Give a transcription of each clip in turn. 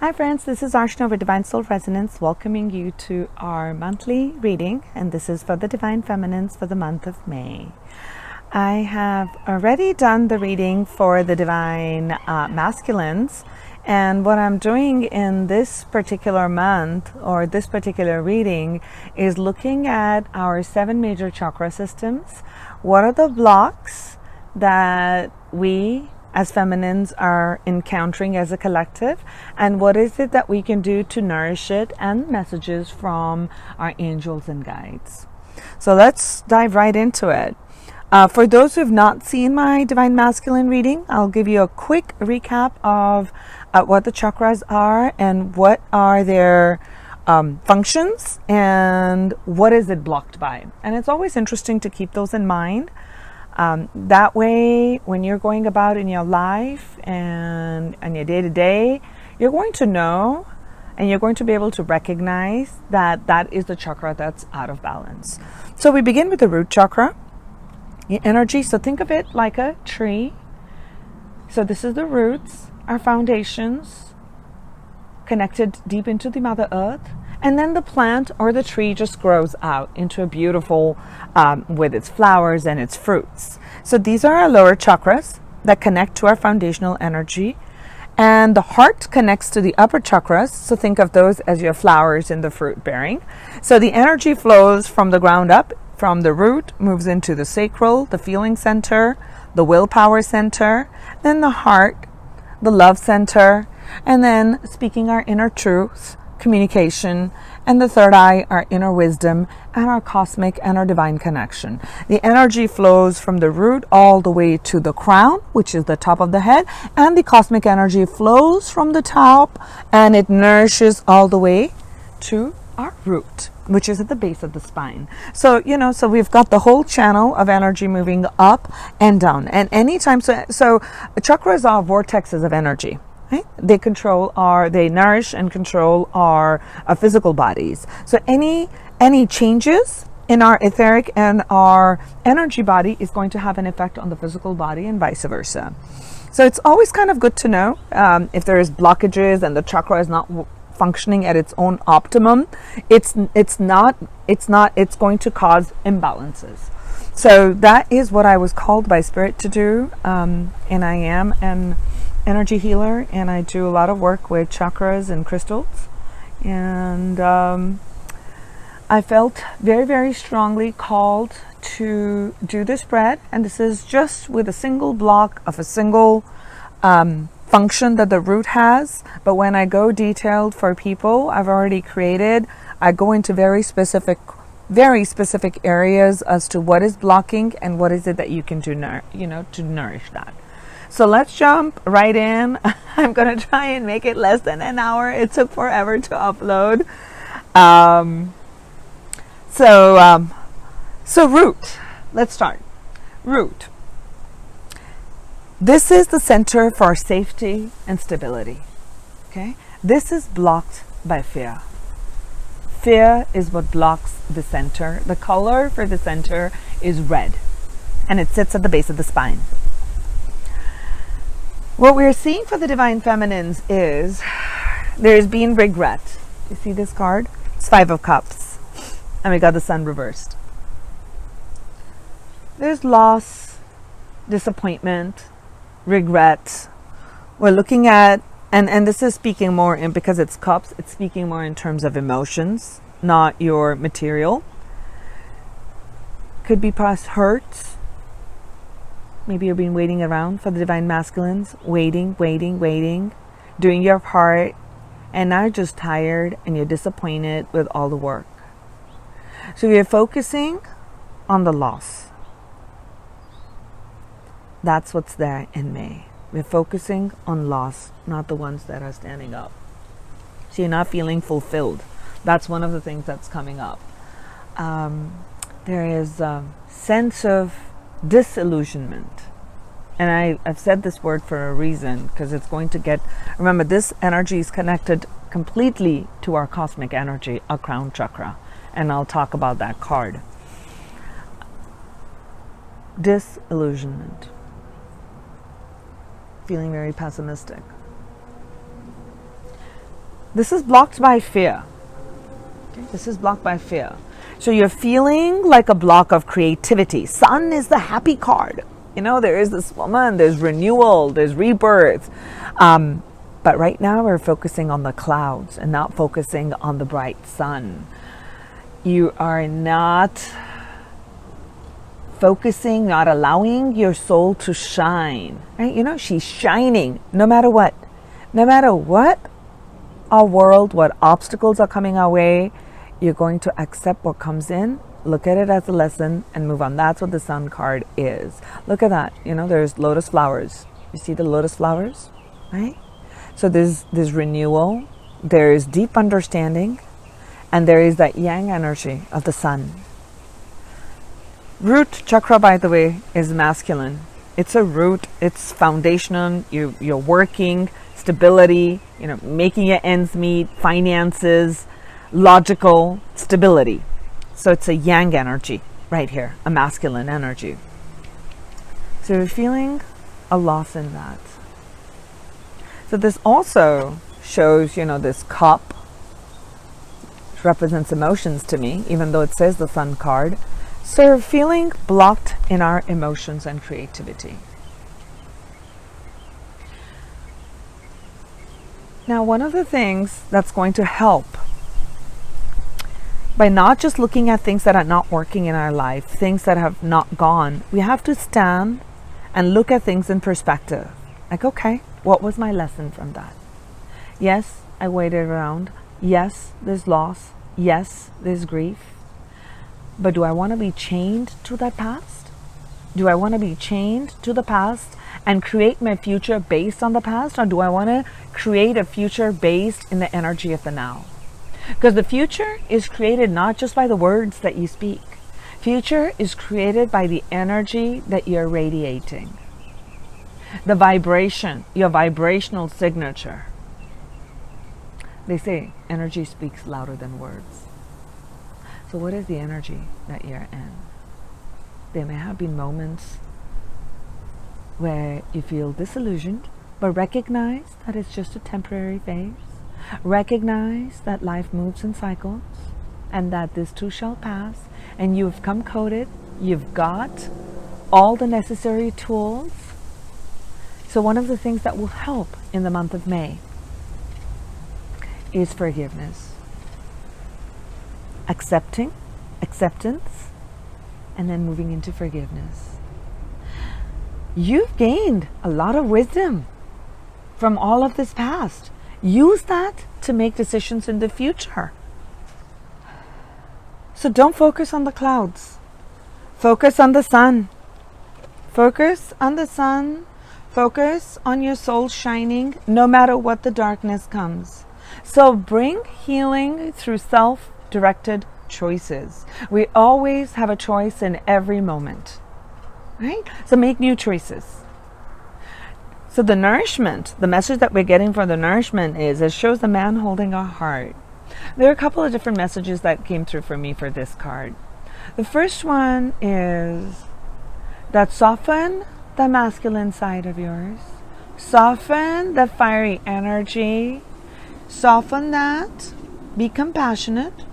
Hi friends, this is Archana with Divine Soul Resonance, welcoming you to our monthly reading, and this is for the Divine Feminines for the month of May. I have already done the reading for the Divine Masculines, and what I'm doing in this particular month or this particular reading is looking at our 7 major chakra systems. What are the blocks that we as feminines are encountering as a collective, and what is it that we can do to nourish it, and messages from our angels and guides. So let's dive right into it. For those who have not seen my Divine Masculine reading, I'll give you a quick recap of what the chakras are and what are their functions and what is it blocked by. And it's always interesting to keep those in mind. That way, when you're going about in your life and your day-to-day, you're going to know and you're going to be able to recognize that that is the chakra that's out of balance. So we begin with the root chakra, the energy. So think of it like a tree. So this is the roots, our foundations, connected deep into the Mother Earth. And then the plant or the tree just grows out into a beautiful, with its flowers and its fruits. So these are our lower chakras that connect to our foundational energy. And the heart connects to the upper chakras. So think of those as your flowers in the fruit bearing. So the energy flows from the ground up, from the root, moves into the sacral, the feeling center, the willpower center, then the heart, the love center, and then speaking our inner truth, communication, and the third eye, our inner wisdom, and our cosmic and our divine connection. The energy flows from the root all the way to the crown, which is the top of the head, and the cosmic energy flows from the top and it nourishes all the way to our root, which is at the base of the spine. So, so we've got the whole channel of energy moving up and down. And anytime, so chakras are vortexes of energy. They nourish and control our physical bodies. So any changes in our etheric and our energy body is going to have an effect on the physical body and vice versa. So it's always kind of good to know if there is blockages and the chakra is not functioning at its own optimum. It's going to cause imbalances. So that is what I was called by Spirit to do, and I am an energy healer, and I do a lot of work with chakras and crystals, and I felt very, very strongly called to do this spread, and this is just with a single block of a single function that the root has. But when I go detailed for people I've already created, I go into very specific areas as to what is blocking and what is it that you can do to nourish that. So let's jump right in. I'm going to try and make it less than an hour. It took forever to upload. So root. Let's start. Root. This is the center for safety and stability. Okay? This is blocked by fear. Fear is what blocks the center. The color for the center is red, and it sits at the base of the spine. What we're seeing for the Divine Feminines is there's been regret. You see this card? It's 5 of Cups. And we got the Sun reversed. There's loss, disappointment, regret. We're looking at, and this is speaking more in, because it's Cups, it's speaking more in terms of emotions, not your material. Could be past hurts. Maybe you've been waiting around for the Divine Masculines, waiting, doing your part, and now you're just tired and you're disappointed with all the work. So you're focusing on the loss. That's what's there in May. We're focusing on loss, not the ones that are standing up. So you're not feeling fulfilled. That's one of the things that's coming up. There is a sense of disillusionment, and I've said this word for a reason, because it's going to remember, this energy is connected completely to our cosmic energy, our crown chakra, and I'll talk about that card. Disillusionment, feeling very pessimistic. This is blocked by fear. Okay? This is blocked by fear. So you're feeling like a block of creativity. Sun is the happy card. There is this woman, there's renewal, there's rebirth. But right now we're focusing on the clouds and not focusing on the bright sun. You are not focusing, not allowing your soul to shine. Right? She's shining no matter what. No matter what our world, what obstacles are coming our way, you're going to accept what comes in, look at it as a lesson, and move on. That's what the sun card is. Look at that. There's lotus flowers. You see the lotus flowers, right? So there's renewal, there's deep understanding, and there is that yang energy of the sun. Root chakra, by the way, is masculine. It's a root, it's foundational, you're working, stability, making your ends meet, finances, logical stability. So it's a yang energy right here, a masculine energy. So you're feeling a loss in that. So this also shows, this cup, which represents emotions to me, even though it says the sun card. So we're feeling blocked in our emotions and creativity. Now, one of the things that's going to help by not just looking at things that are not working in our life, things that have not gone, we have to stand and look at things in perspective. Like, okay, what was my lesson from that? Yes, I waited around. Yes, there's loss. Yes, there's grief. But do I want to be chained to that past? Do I want to be chained to the past and create my future based on the past? Or do I want to create a future based in the energy of the now? Because the future is created not just by the words that you speak. Future is created by the energy that you're radiating. The vibration, your vibrational signature. They say energy speaks louder than words. So what is the energy that you're in? There may have been moments where you feel disillusioned, but recognize that it's just a temporary phase. Recognize that life moves in cycles and that this too shall pass, and you've come coded, you've got all the necessary tools. So one of the things that will help in the month of May is forgiveness. Acceptance, and then moving into forgiveness. You've gained a lot of wisdom from all of this past. Use that to make decisions in the future. So don't focus on the clouds. Focus on the sun. Focus on the sun. Focus on your soul shining no matter what the darkness comes. So bring healing through self-directed choices. We always have a choice in every moment, right? So make new choices. So the nourishment, the message that we're getting from the nourishment is, it shows a man holding a heart. There are a couple of different messages that came through for me for this card. The first one is that soften the masculine side of yours. Soften the fiery energy. Soften that. Be compassionate.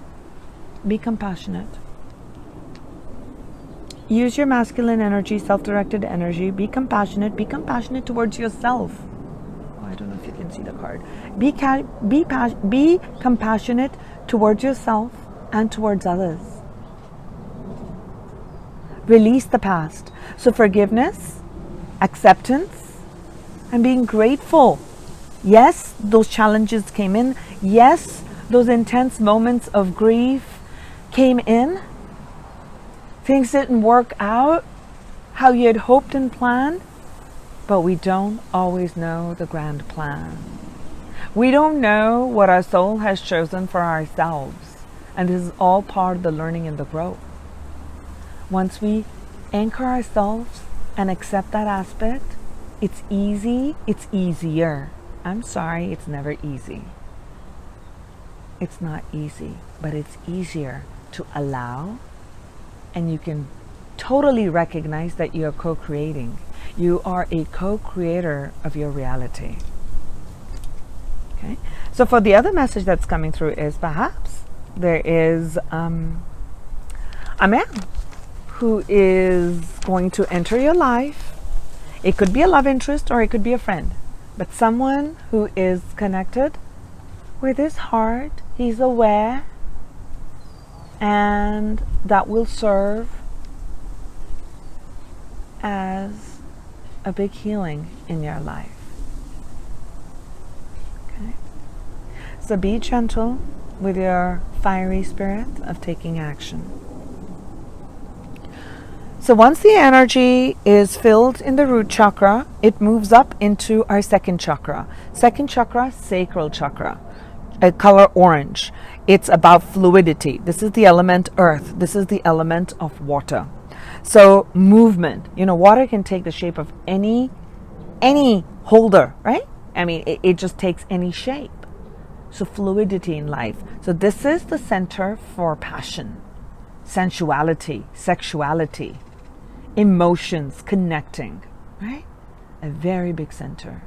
Be compassionate. Use your masculine energy, self-directed energy. Be compassionate. Be compassionate towards yourself. Oh, I don't know if you can see the card. Be compassionate towards yourself and towards others. Release the past. So forgiveness, acceptance, and being grateful. Yes, those challenges came in. Yes, those intense moments of grief came in. Things didn't work out how you had hoped and planned, but we don't always know the grand plan. We don't know what our soul has chosen for ourselves, and this is all part of the learning and the growth. Once we anchor ourselves and accept that aspect, it's easy, it's easier. I'm sorry, it's never easy. It's not easy, but it's easier to allow, and you can totally recognize that you are co-creating. You are a co-creator of your reality. Okay. So for the other message that's coming through is perhaps there is a man who is going to enter your life. It could be a love interest or it could be a friend, but someone who is connected with his heart, he's aware, and that will serve as a big healing in your life. Okay. So be gentle with your fiery spirit of taking action. So once the energy is filled in the root chakra, it moves up into our second chakra. Second chakra, sacral chakra, a color orange. It's about fluidity. This is the element earth. This is the element of water. So movement, water can take the shape of any holder, right? I mean, it just takes any shape. So fluidity in life. So this is the center for passion, sensuality, sexuality, emotions, connecting, right? A very big center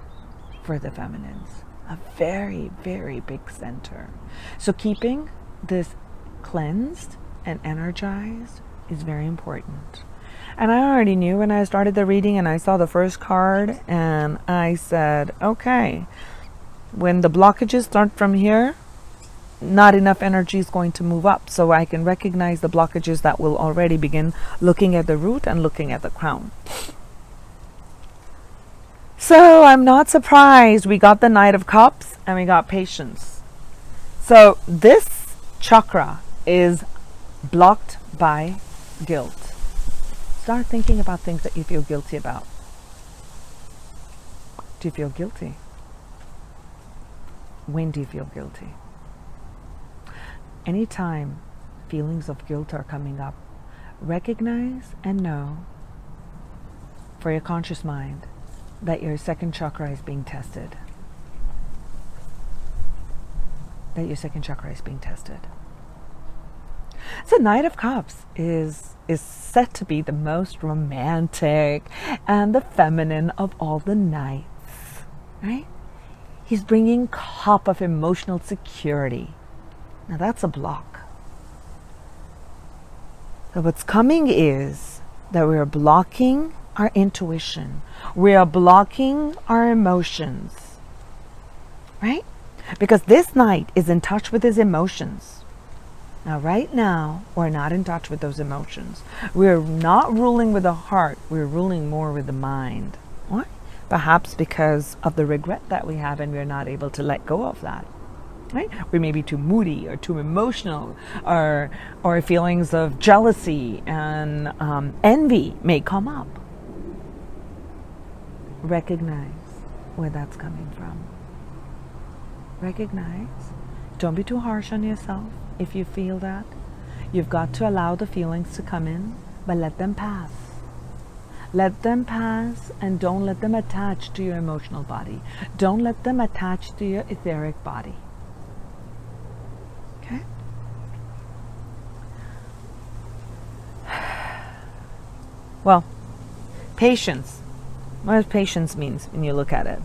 for the feminines. A very, very big center. So keeping this cleansed and energized is very important. And I already knew when I started the reading and I saw the first card and I said, okay, when the blockages start from here, not enough energy is going to move up. So I can recognize the blockages that will already begin looking at the root and looking at the crown. So I'm not surprised we got the Knight of Cups and we got Patience. So this chakra is blocked by guilt. Start thinking about things that you feel guilty about. Do you feel guilty? When do you feel guilty? Anytime feelings of guilt are coming up, recognize and know for your conscious mind that your second chakra is being tested. That your second chakra is being tested. So Knight of Cups is said to be the most romantic and the feminine of all the knights, right? He's bringing cup of emotional security. Now that's a block. So what's coming is that we're blocking our intuition. We are blocking our emotions, right? Because this knight is in touch with his emotions. Now, right now, we're not in touch with those emotions. We're not ruling with the heart. We're ruling more with the mind. Why? Perhaps because of the regret that we have and we're not able to let go of that. Right? We may be too moody or too emotional, or feelings of jealousy and envy may come up. Recognize where that's coming from. Recognize. Don't be too harsh on yourself if you feel that. You've got to allow the feelings to come in, but let them pass. Let them pass and don't let them attach to your emotional body. Don't let them attach to your etheric body. Okay? Well, patience. What does patience means when you look at it?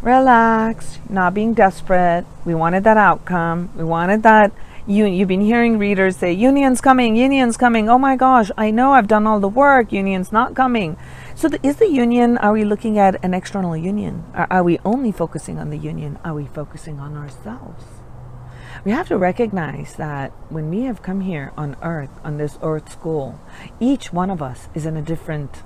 Relax, not being desperate. We wanted that outcome. We wanted that. You've been hearing readers say, union's coming, union's coming. Oh my gosh, I know I've done all the work. Union's not coming. So is the union, are we looking at an external union? Are we only focusing on the union? Are we focusing on ourselves? We have to recognize that when we have come here on earth, on this earth school, each one of us is in a different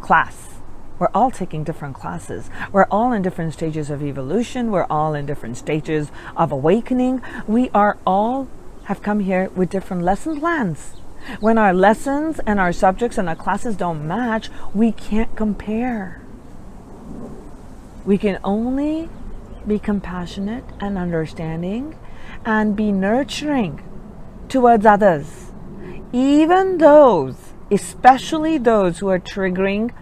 class. We're all taking different classes. We're all in different stages of evolution. We're all in different stages of awakening. We are all have come here with different lesson plans. When our lessons and our subjects and our classes don't match, we can't compare. We can only be compassionate and understanding and be nurturing towards others. Even those, especially those who are triggering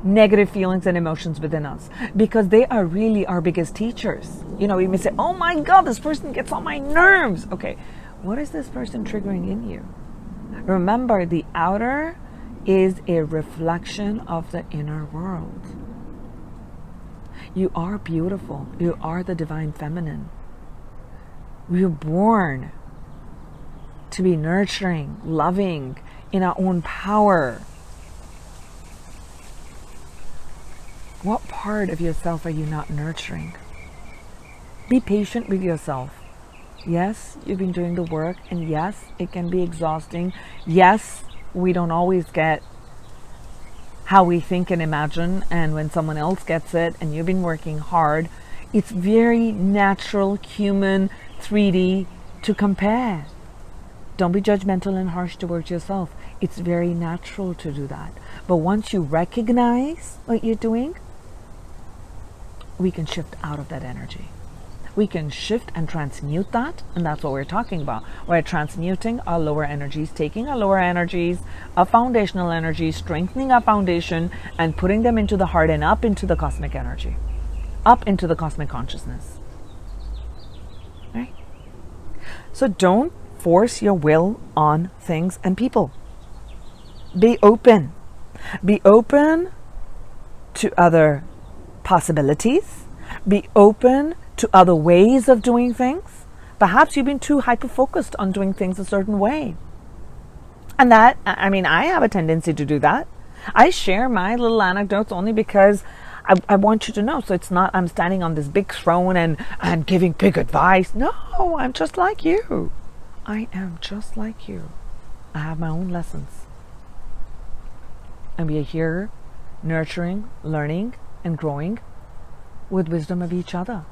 negative feelings and emotions within us, because they are really our biggest teachers. We may say, oh my God, this person gets on my nerves. Okay, what is this person triggering in you? Remember, the outer is a reflection of the inner world. You are beautiful. You are the divine feminine. We were born to be nurturing, loving, in our own power. What part of yourself are you not nurturing? Be patient with yourself. Yes, you've been doing the work, and yes, it can be exhausting. Yes, we don't always get how we think and imagine, and when someone else gets it and you've been working hard, it's very natural, human, 3D to compare. Don't be judgmental and harsh towards yourself. It's very natural to do that. But once you recognize what you're doing, we can shift out of that energy. We can shift and transmute that, and that's what we're talking about. We're transmuting our lower energies, taking our lower energies, our foundational energies, strengthening our foundation, and putting them into the heart and up into the cosmic energy, up into the cosmic consciousness. Right? So don't force your will on things and people. Be open. Be open to other possibilities. Be open to other ways of doing things. Perhaps you've been too hyper-focused on doing things a certain way. And that, I mean, I have a tendency to do that. I share my little anecdotes only because I want you to know. So it's not I'm standing on this big throne and giving big advice. No, I'm just like you. I am just like you. I have my own lessons. And we are here nurturing, learning, and growing with wisdom of each other.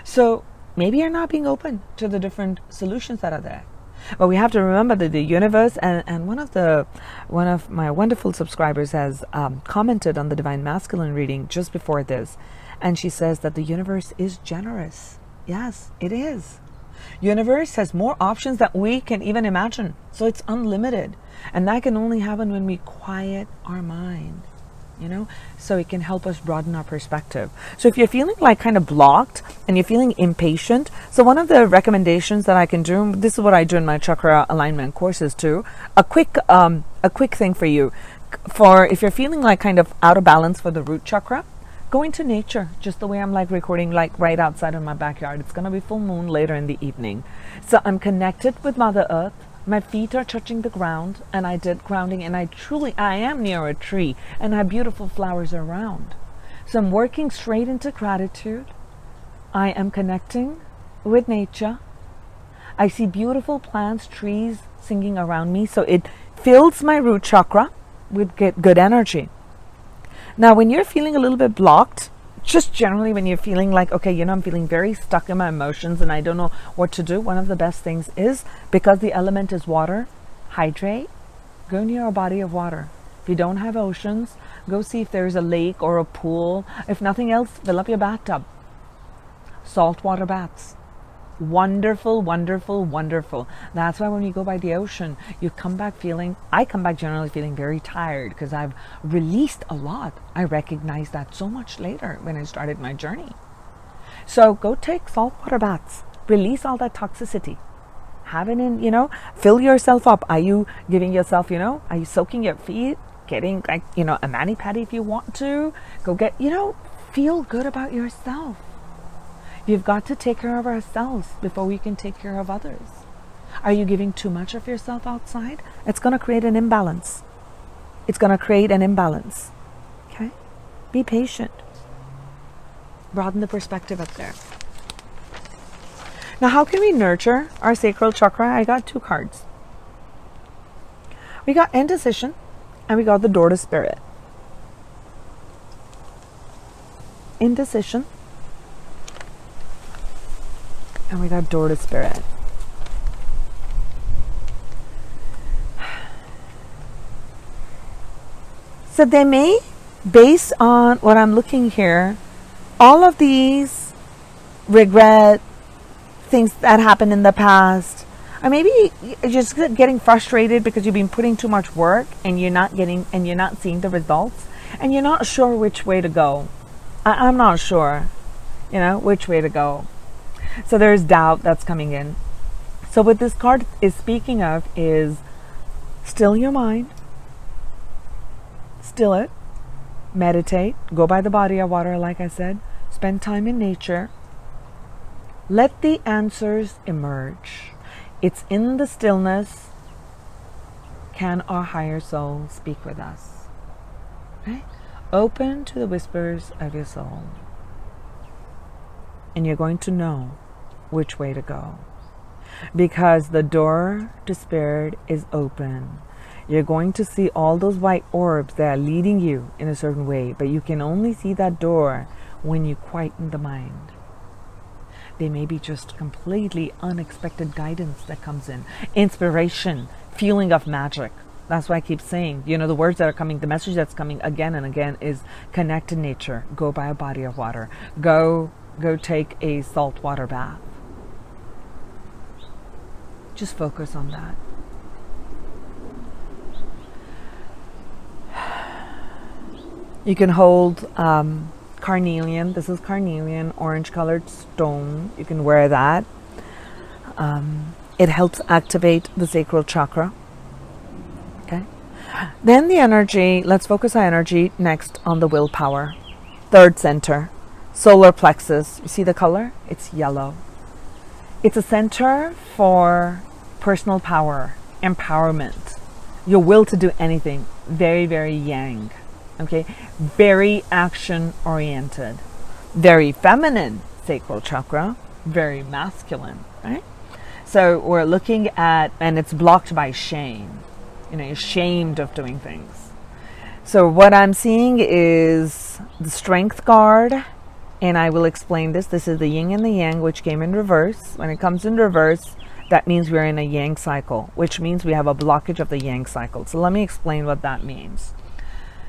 So maybe you're not being open to the different solutions that are there. But we have to remember that the universe, and one of my wonderful subscribers has commented on the Divine Masculine reading just before this, and she says that the universe is generous. Yes, it is. Universe has more options that we can even imagine. So it's unlimited. And that can only happen when we quiet our mind. So it can help us broaden our perspective. So if you're feeling like kind of blocked and you're feeling impatient, so one of the recommendations that I can do, this is what I do in my chakra alignment courses too, a quick thing for you. For if you're feeling like kind of out of balance for the root chakra, go into nature, just the way I'm like recording like right outside of my backyard. It's going to be full moon later in the evening. So I'm connected with Mother Earth. My feet are touching the ground, and I did grounding, and I am near a tree, and I have beautiful flowers around. So I'm working straight into gratitude. I am connecting with nature. I see beautiful plants, trees singing around me, so it fills my root chakra with good energy. Now, when you're feeling a little bit blocked, just generally when you're feeling like, okay, I'm feeling very stuck in my emotions and I don't know what to do, one of the best things is, because the element is water, hydrate, go near a body of water. If you don't have oceans, go see if there's a lake or a pool. If nothing else, fill up your bathtub. Saltwater baths. Wonderful, wonderful, wonderful. That's why when you go by the ocean, I come back generally feeling very tired because I've released a lot. I recognize that so much later when I started my journey. So go take saltwater baths. Release all that toxicity. Have it in, fill yourself up. Are you giving yourself, are you soaking your feet? Getting like, a mani-pedi if you want to. Go get, feel good about yourself. You've got to take care of ourselves before we can take care of others. Are you giving too much of yourself outside? It's going to create an imbalance. Okay? Be patient. Broaden the perspective up there. Now, how can we nurture our sacral chakra? I got 2 cards. We got indecision, and we got the door to spirit. Indecision. And we got door to spirit. So they may, based on what I'm looking here, all of these regret, things that happened in the past, or maybe you're just getting frustrated because you've been putting too much work and you're not seeing the results, and you're not sure which way to go. I'm not sure, which way to go. So there's doubt that's coming in. So what this card is speaking of is still your mind. Still it. meditate, go by the body of water, like I said, spend time in nature. Let the answers emerge. It's in the stillness. Can our higher soul speak with us? Right? Open to the whispers of your soul. And you're going to know which way to go. Because the door to spirit is open. You're going to see all those white orbs that are leading you in a certain way. But you can only see that door when you quieten the mind. They may be just completely unexpected guidance that comes in. Inspiration, feeling of magic. That's why I keep saying, the words that are coming, the message that's coming again and again is connect to nature. Go by a body of water. Go take a salt water bath. Just focus on that. You can hold carnelian. This is carnelian, orange colored stone. You can wear that. It helps activate the sacral chakra. Okay. Then the energy, let's focus our energy next on the willpower. Third center, solar plexus. You see the color? It's yellow. It's a center for personal power, empowerment, your will to do anything. Very, very yang. Okay, very action oriented, very feminine sacral chakra, very masculine, right? So we're looking at, and it's blocked by shame. You're shamed of doing things. So what I'm seeing is the strength guard, and I will explain this. This is the yin and the yang, which came in reverse. When it comes in reverse, that means we're in a yang cycle, which means we have a blockage of the yang cycle. So let me explain what that means.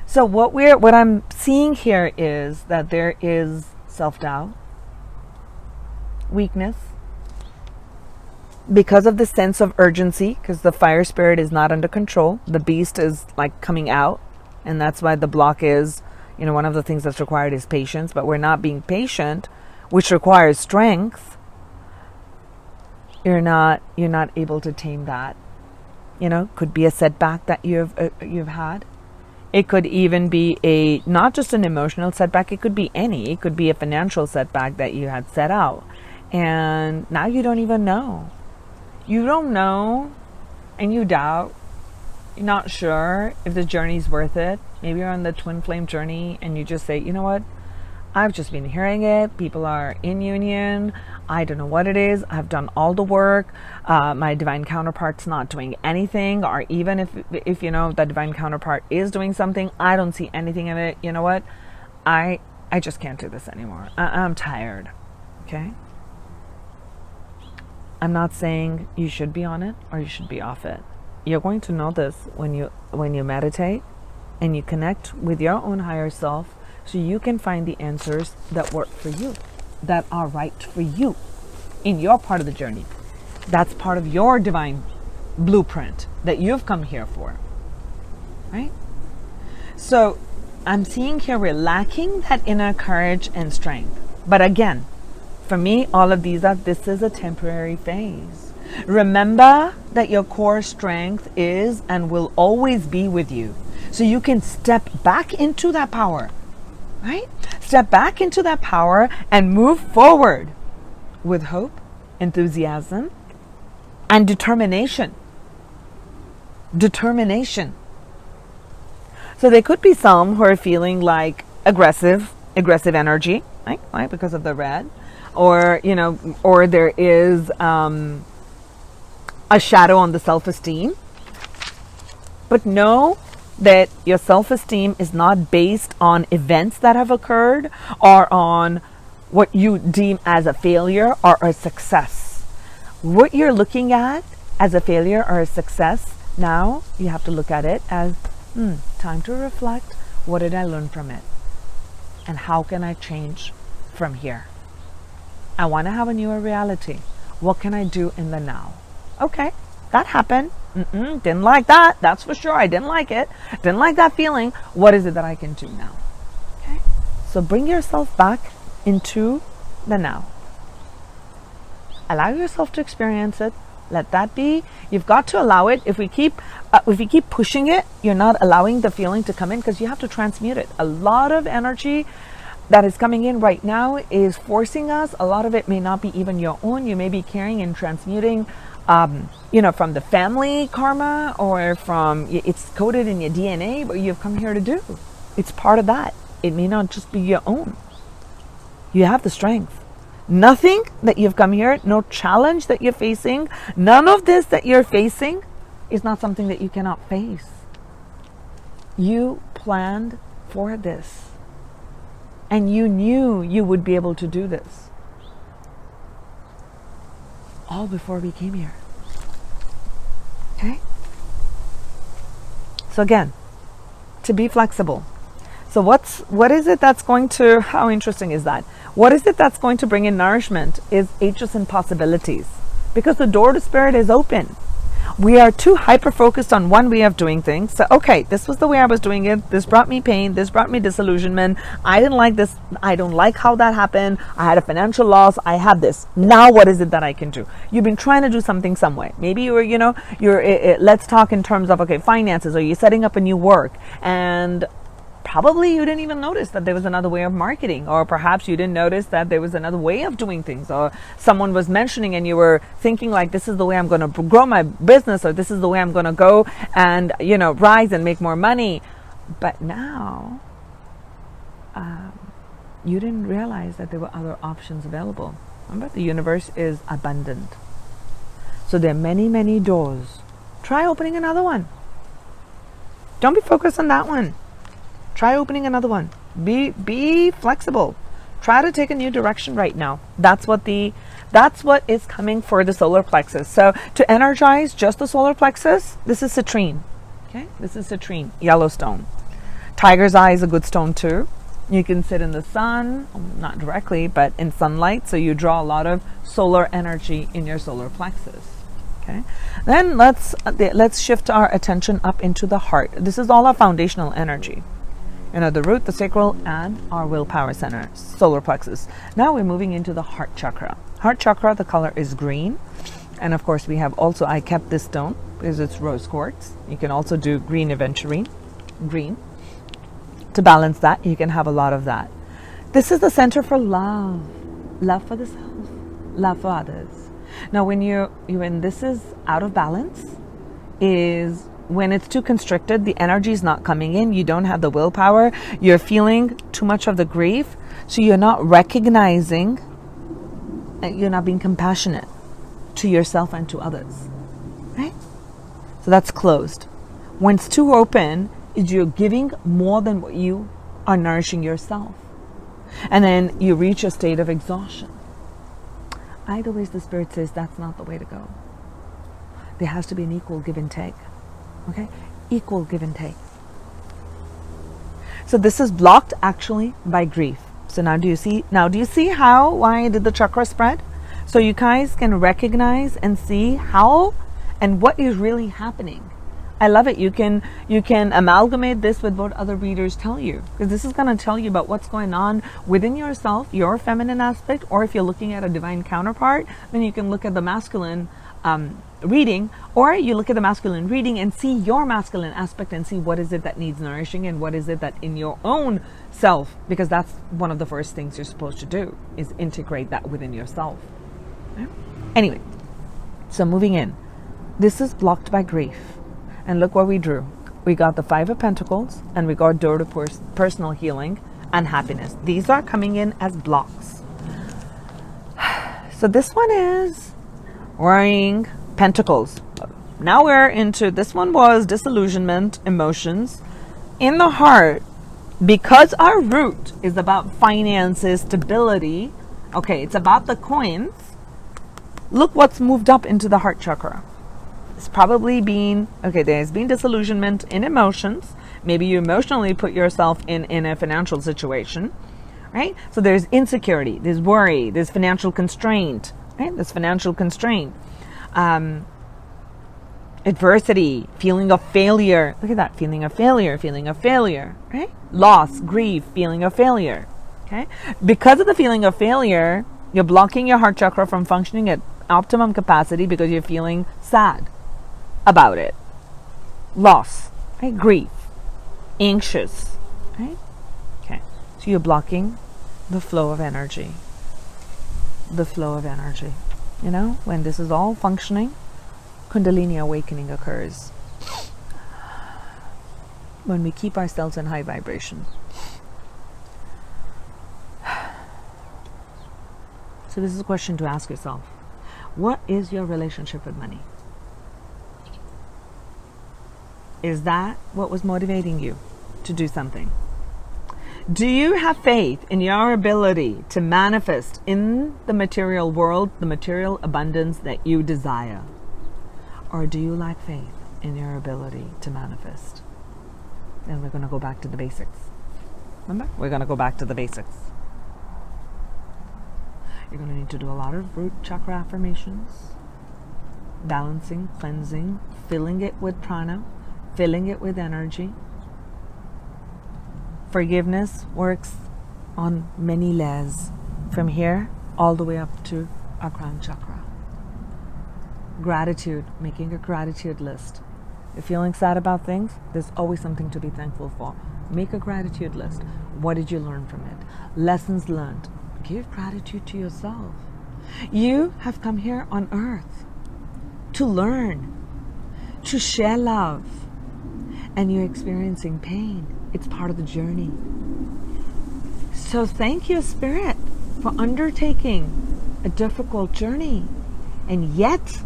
So what I'm seeing here is that there is self-doubt, weakness, because of the sense of urgency, because the fire spirit is not under control. The beast is like coming out, and that's why the block is, one of the things that's required is patience, but we're not being patient, which requires strength. You're not able to tame that. Could be a setback that you've had. It could even be not just an emotional setback, it could be it could be a financial setback that you had set out. And now you don't even know. You don't know, and you doubt. You're not sure if the journey's worth it. Maybe you're on the twin flame journey and you just say, you know what? I've just been hearing it. People are in union. I don't know what it is. I've done all the work. My divine counterpart's not doing anything. Or even if the divine counterpart is doing something, I don't see anything of it. You know what? I just can't do this anymore. I'm tired. Okay? I'm not saying you should be on it or you should be off it. You're going to know this when you meditate and you connect with your own higher self, so you can find the answers that work for you, that are right for you in your part of the journey. That's part of your divine blueprint that you've come here for, right? So I'm seeing here we're lacking that inner courage and strength. But again, for me, all of this is a temporary phase. Remember that your core strength is and will always be with you. So you can step back into that power, right? Step back into that power and move forward with hope, enthusiasm, and determination. Determination. So there could be some who are feeling like aggressive energy, right? Because of the red. Or there is a shadow on the self-esteem. But know that your self-esteem is not based on events that have occurred or on what you deem as a failure or a success. What you're looking at as a failure or a success, now you have to look at it as time to reflect. What did I learn from it? And how can I change from here? I want to have a newer reality. What can I do in the now? Okay, that happened. Didn't like that. That's for sure. I didn't like it. Didn't like that feeling. What is it that I can do now? Okay, so bring yourself back into the now. Allow yourself to experience it. Let that be. You've got to allow it. If you keep pushing it, you're not allowing the feeling to come in, because you have to transmute it. A lot of energy that is coming in right now is forcing us. A lot of it may not be even your own. You may be carrying and transmuting, from the family karma, or from, it's coded in your DNA, what you've come here to do. It's part of that. It may not just be your own. You have the strength. Nothing that you've come here, no challenge that you're facing, none of this that you're facing is not something that you cannot face. You planned for this, and you knew you would be able to do this all before we came here. Okay? So again, to be flexible. So what is it that's going to, how interesting is that? What is it that's going to bring in nourishment is H's and possibilities, because the door to spirit is open. We are too hyper-focused on one way of doing things. So, okay, this was the way I was doing it. This brought me pain. This brought me disillusionment. I didn't like this. I don't like how that happened. I had a financial loss. I had this. Now what is it that I can do? You've been trying to do something some way. Maybe let's talk in terms of, okay, finances, or you're setting up a new work, and probably you didn't even notice that there was another way of marketing, or perhaps you didn't notice that there was another way of doing things, or someone was mentioning and you were thinking like, this is the way I'm going to grow my business, or this is the way I'm going to go and, rise and make more money. But now, you didn't realize that there were other options available. Remember, the universe is abundant. So there are many, many doors. Try opening another one. Don't be focused on that one. Try opening another one. Be flexible. Try to take a new direction right now. That's what is coming for the solar plexus. So to energize just the solar plexus, this is citrine. Okay? This is citrine, yellow stone. Tiger's eye is a good stone too. You can sit in the sun, not directly, but in sunlight, so you draw a lot of solar energy in your solar plexus. Okay? Then let's shift our attention up into the heart. This is all our foundational energy. The root, the sacral, and our willpower center, solar plexus. Now we're moving into the heart chakra. Heart chakra, the color is green. And of course, I kept this stone because it's rose quartz. You can also do green aventurine, green. To balance that, you can have a lot of that. This is the center for love. Love for the self, love for others. Now, when this is out of balance, is when it's too constricted, the energy is not coming in, you don't have the willpower, you're feeling too much of the grief, so you're not recognizing, you're not being compassionate to yourself and to others, right? So that's closed. When it's too open, is you're giving more than what you are nourishing yourself. And then you reach a state of exhaustion. Either way, the spirit says that's not the way to go. There has to be an equal give and take. Okay, equal give and take. So this is blocked actually by grief. So now do you see why I did the chakra spread? So you guys can recognize and see how and what is really happening. I love it. You can amalgamate this with what other readers tell you, because this is going to tell you about what's going on within yourself, your feminine aspect, or if you're looking at a divine counterpart, then you can look at the masculine reading, or you look at the masculine reading and see your masculine aspect and see what is it that needs nourishing and what is it that in your own self, because that's one of the first things you're supposed to do, is integrate that within yourself. Okay? Anyway, so moving in, this is blocked by grief, and look what we drew. We got the 5 of Pentacles, and we got door to personal healing and happiness. These are coming in as blocks. So this one is worrying, Pentacles. Now we're into, this one was disillusionment, emotions. In the heart, because our root is about finances, stability, okay, it's about the coins, look what's moved up into the heart chakra. It's probably been, okay, there's been disillusionment in emotions. Maybe you emotionally put yourself in a financial situation, right? So there's insecurity, there's worry, there's financial constraint, right? There's financial constraint. Adversity, feeling of failure. Look at that, feeling of failure, right? Loss, grief, feeling of failure, okay? Because of the feeling of failure, you're blocking your heart chakra from functioning at optimum capacity because you're feeling sad about it. Loss, right? Grief, anxious, right? Okay. So you're blocking the flow of energy. The flow of energy. You know, when this is all functioning, Kundalini awakening occurs. When we keep ourselves in high vibration. So this is a question to ask yourself. What is your relationship with money? Is that what was motivating you to do something? Do you have faith in your ability to manifest in the material world the material abundance that you desire? Or do you lack faith in your ability to manifest? And we're going to go back to the basics. Remember? We're going to go back to the basics. You're going to need to do a lot of root chakra affirmations, balancing, cleansing, filling it with prana, filling it with energy. Forgiveness works on many layers, from here all the way up to our crown chakra. Gratitude, making a gratitude list. You're feeling sad about things, there's always something to be thankful for. Make a gratitude list. What did you learn from it? Lessons learned. Give gratitude to yourself. You have come here on earth to learn, to share love, and you're experiencing pain. It's part of the journey. So thank you, Spirit, for undertaking a difficult journey. And yet,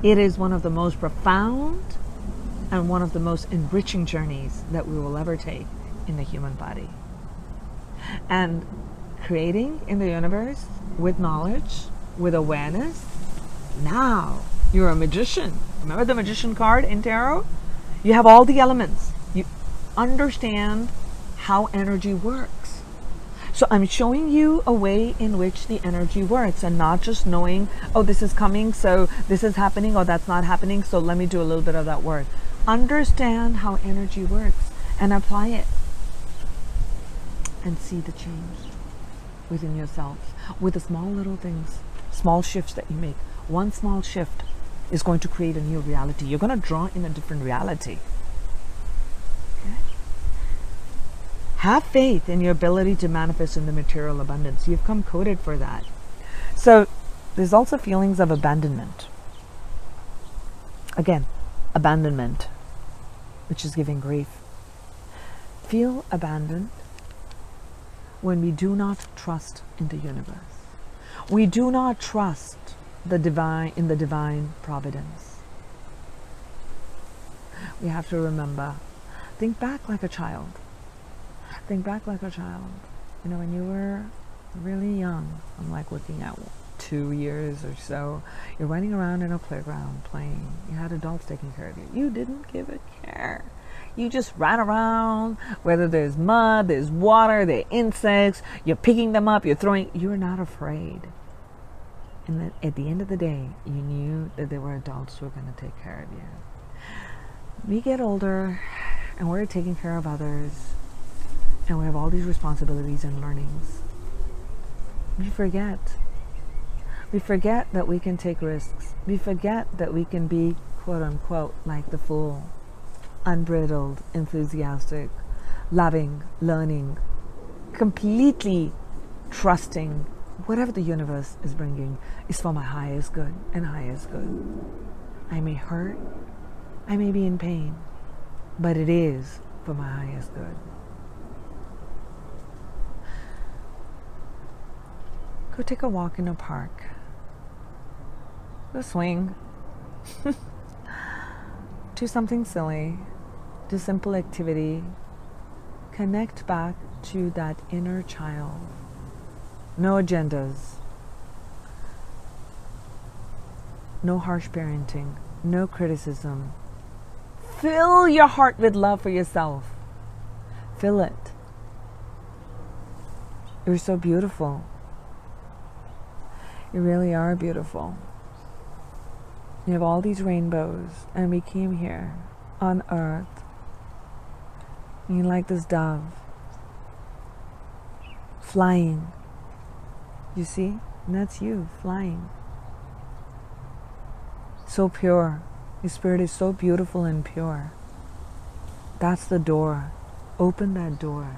it is one of the most profound and one of the most enriching journeys that we will ever take in the human body. And creating in the universe with knowledge, with awareness. Now, you're a magician. Remember the magician card in tarot? You have all the elements. You understand how energy works. So I'm showing you a way in which the energy works, and not just knowing, oh, this is coming, so this is happening, or that's not happening, so let me do a little bit of that work. Understand how energy works and apply it, and see the change within yourself with the small little things, small shifts that you make. One small shift is going to create a new reality. You're going to draw in a different reality. Okay? Have faith in your ability to manifest in the material abundance. You've come coded for that. So there's also feelings of abandonment. Again, abandonment, which is giving grief. Feel abandoned when we do not trust in the universe. We do not trust the divine in the divine providence. We have to remember, think back like a child. Think back like a child. You know, when you were really young, I'm like looking at 2 years or so, you're running around in a playground playing. You had adults taking care of you. You didn't give a care. You just ran around, whether there's mud, there's water, there are insects, you're picking them up, you're throwing, you're not afraid. And then at the end of the day, you knew that there were adults who were going to take care of you. We get older, and we're taking care of others, and we have all these responsibilities and learnings. We forget. We forget that we can take risks. We forget that we can be, quote unquote, like the fool. Unbridled, enthusiastic, loving, learning, completely trusting whatever the universe is bringing is for my highest good and highest good. I may hurt, I may be in pain, but it is for my highest good. Go take a walk in a park. Go swing. Do something silly. Do simple activity. Connect back to that inner child. No agendas. No harsh parenting. No criticism. Fill your heart with love for yourself. Fill it. You're so beautiful. You really are beautiful. You have all these rainbows, and we came here on earth. You're like this dove flying. You see? And that's you flying. So pure. Your spirit is so beautiful and pure. That's the door. Open that door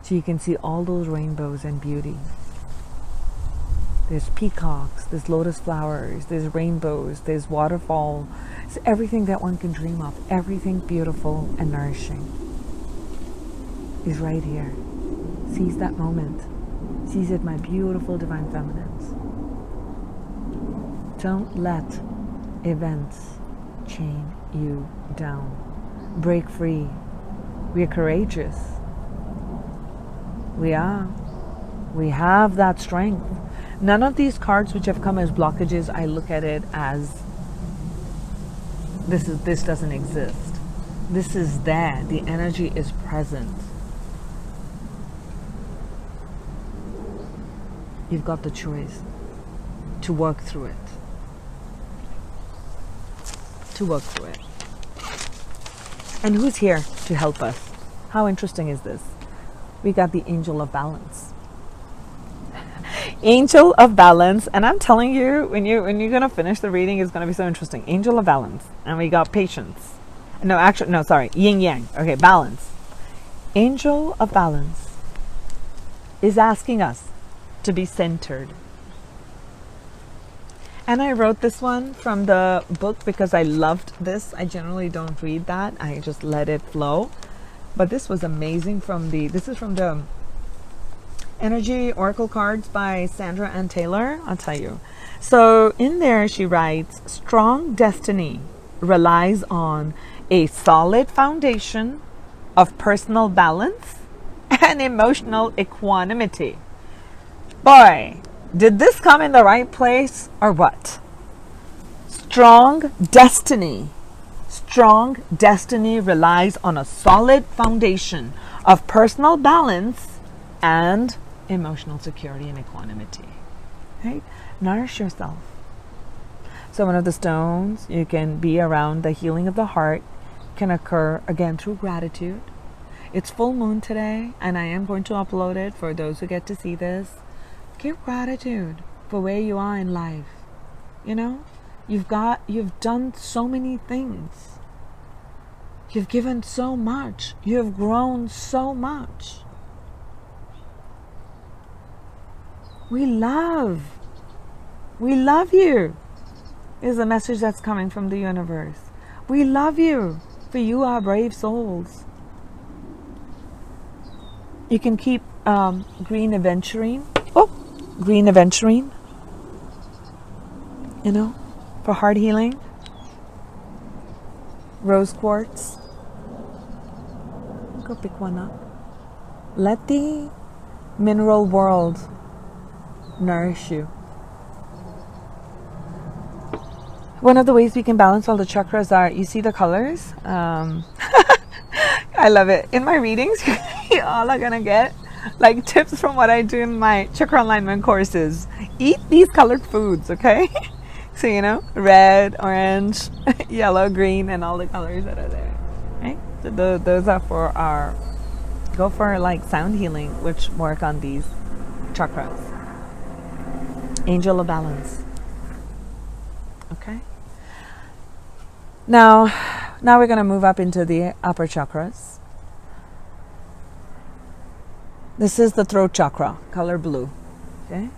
so you can see all those rainbows and beauty. There's peacocks, there's lotus flowers, there's rainbows, there's waterfall. It's everything that one can dream of. Everything beautiful and nourishing is right here. Seize that moment. Seize it, my beautiful divine feminines. Don't let events chain you down. Break free. We are courageous. We are. We have that strength. None of these cards which have come as blockages, I look at it as this doesn't exist. This is there. The energy is present. You've got the choice to work through it. To work through it. And who's here to help us? How interesting is this? We got the Angel of Balance. Angel of Balance, and I'm telling you, when you're gonna finish the reading, it's gonna be so interesting. Angel of Balance, and we got Patience. Yin Yang. Okay, Balance. Angel of Balance is asking us to be centered. And I wrote this one from the book because I loved this. I generally don't read that. I just let it flow. But this was amazing this is from the Energy Oracle cards by Sandra Ann Taylor. I'll tell you. So in there she writes, strong destiny relies on a solid foundation of personal balance and emotional equanimity. Boy, did this come in the right place or what? Strong destiny. Strong destiny relies on a solid foundation of personal balance and emotional security and equanimity. Right? Nourish yourself. So one of the stones you can be around, the healing of the heart can occur again through gratitude. It's full moon today, and I am going to upload it for those who get to see this. Give gratitude for where you are in life. You know, you've done so many things. You've given so much. You've grown so much. We love you is a message that's coming from the universe. We love you, for you are brave souls. You can keep green aventurine. Green aventurine. You know, for heart healing. Rose quartz. Go pick one up. Let the mineral world nourish you. One of the ways we can balance all the chakras are, you see the colors? I love it. In my readings, you all are going to get like tips from what I do in my chakra alignment courses. Eat these colored foods, okay? So, you know, red, orange, yellow, green, and all the colors that are there. Right? So those are for go for like sound healing, which work on these chakras. Angel of Balance. Okay. Now we're going to move up into the upper chakras. This is the throat chakra, color blue. Okay.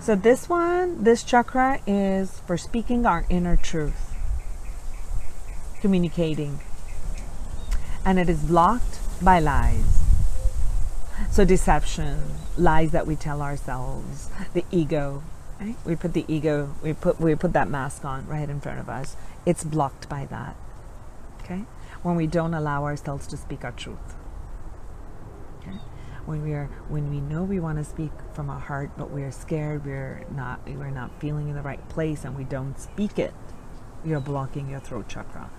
So this chakra is for speaking our inner truth, communicating, and it is blocked by lies. So deception, lies that we tell ourselves, the ego. Right? We put the ego, we put that mask on right in front of us. It's blocked by that. Okay? When we don't allow ourselves to speak our truth. Okay? When we know we want to speak from our heart, but we're scared, we're not feeling in the right place, and we don't speak it, you're blocking your throat chakra.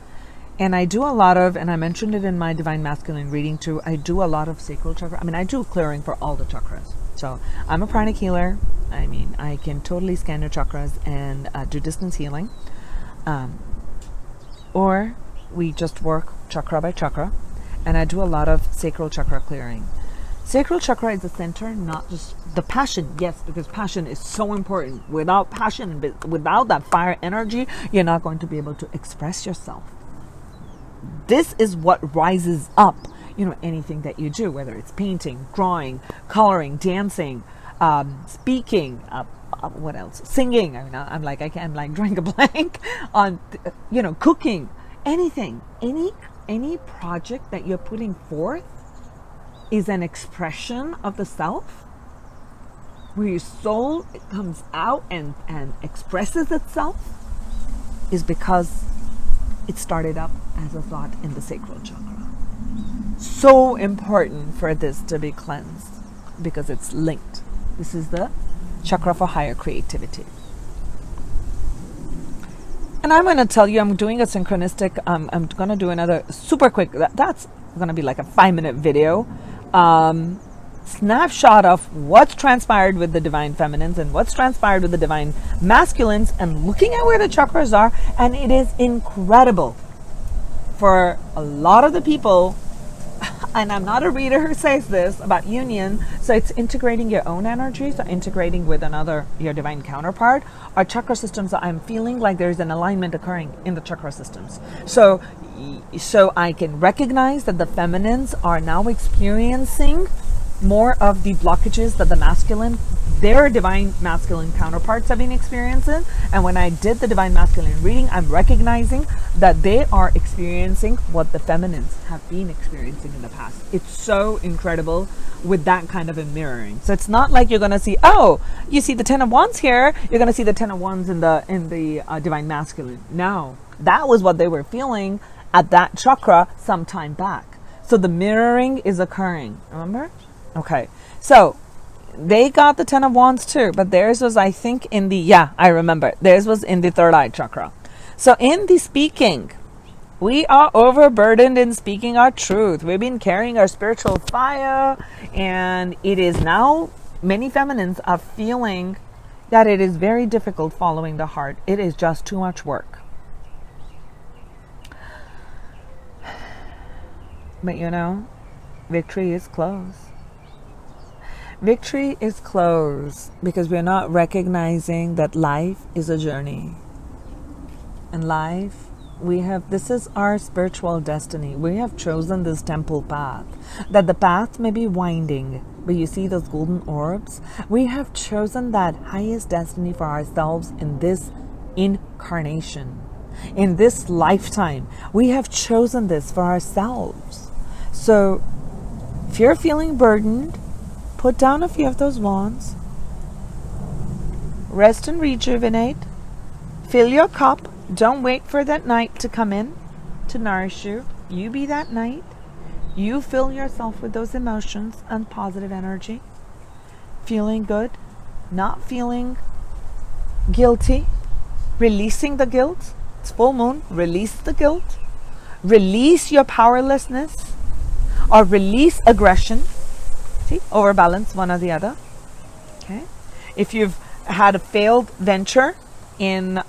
And I do a lot of, and I mentioned it in my Divine Masculine reading too, I do a lot of sacral chakra. I mean, I do clearing for all the chakras. So I'm a pranic healer. I mean, I can totally scan your chakras and do distance healing. Or we just work chakra by chakra. And I do a lot of sacral chakra clearing. Sacral chakra is the center, not just the passion. Yes, because passion is so important. Without passion, without that fire energy, you're not going to be able to express yourself. This is what rises up, anything that you do, whether it's painting, drawing, coloring, dancing, speaking, what else? Singing. I mean, I'm like drawing a blank on, cooking, anything, any project that you're putting forth is an expression of the self, where your soul comes out and expresses itself, is because it started up as a thought in the sacral chakra. So important for this to be cleansed, because it's linked. This is the chakra for higher creativity. And I'm going to tell you, I'm doing a synchronistic, I'm going to do another super quick, that's going to be like a 5-minute video, snapshot of what's transpired with the divine feminines and what's transpired with the divine masculines, and looking at where the chakras are. And it is incredible for a lot of the people, and I'm not a reader who says this about union, so it's integrating your own energy, so integrating with your divine counterpart. Our chakra systems, I'm feeling like there's an alignment occurring in the chakra systems. So I can recognize that the feminines are now experiencing more of the blockages that their divine masculine counterparts have been experiencing. And when I did the divine masculine reading, I'm recognizing that they are experiencing what the feminines have been experiencing in the past. It's so incredible with that kind of a mirroring. So it's not like you're going to see, you see the 10 of Wands here, you're going to see the 10 of Wands in the divine masculine. No, that was what they were feeling at that chakra some time back. So the mirroring is occurring. Remember? Okay, so they got the 10 of Wands too, but theirs was, I think, I remember. Theirs was in the third eye chakra. So in the speaking, we are overburdened in speaking our truth. We've been carrying our spiritual fire, and it is now, many feminines are feeling that it is very difficult following the heart. It is just too much work. But victory is close. Victory is close because we're not recognizing that life is a journey. And life, this is our spiritual destiny. We have chosen this temple path. That the path may be winding, but you see those golden orbs? We have chosen that highest destiny for ourselves in this incarnation. In this lifetime, we have chosen this for ourselves. So if you're feeling burdened, put down a few of those wands. Rest and rejuvenate. Fill your cup. Don't wait for that night to come in to nourish you. You be that night. You fill yourself with those emotions and positive energy. Feeling good. Not feeling guilty. Releasing the guilt. It's full moon. Release the guilt. Release your powerlessness. Or release aggression. See, overbalance one or the other. Okay. If you've had a failed venture in